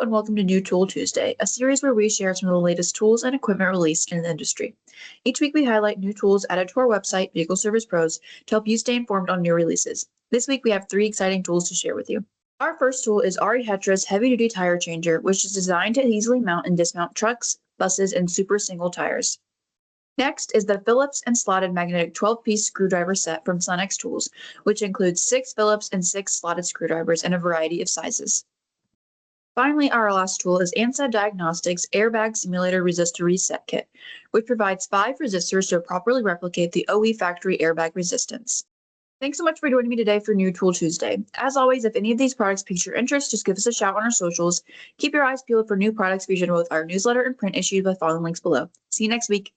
and welcome to New Tool Tuesday, a series where we share some of the latest tools and equipment released in the industry. Each week we highlight new tools added to our website, Vehicle Service Pros, to help you stay informed on new releases. This week we have 3 exciting tools to share with you. Our first tool is ARI-Hetra's heavy-duty tire changer, which is designed to easily mount and dismount trucks, buses, and super single tires. Next is the Phillips and slotted magnetic 12-piece screwdriver set from SUNEX Tools, which includes 6 Phillips and 6 slotted screwdrivers in a variety of sizes. Finally, our last tool is ANSED Diagnostics Airbag Simulator Resistor Reset Kit, which provides 5 resistors to properly replicate the OE factory airbag resistance. Thanks so much for joining me today for New Tool Tuesday. As always, if any of these products pique your interest, just give us a shout on our socials. Keep your eyes peeled for new products featured in both our newsletter and print issues by following links below. See you next week.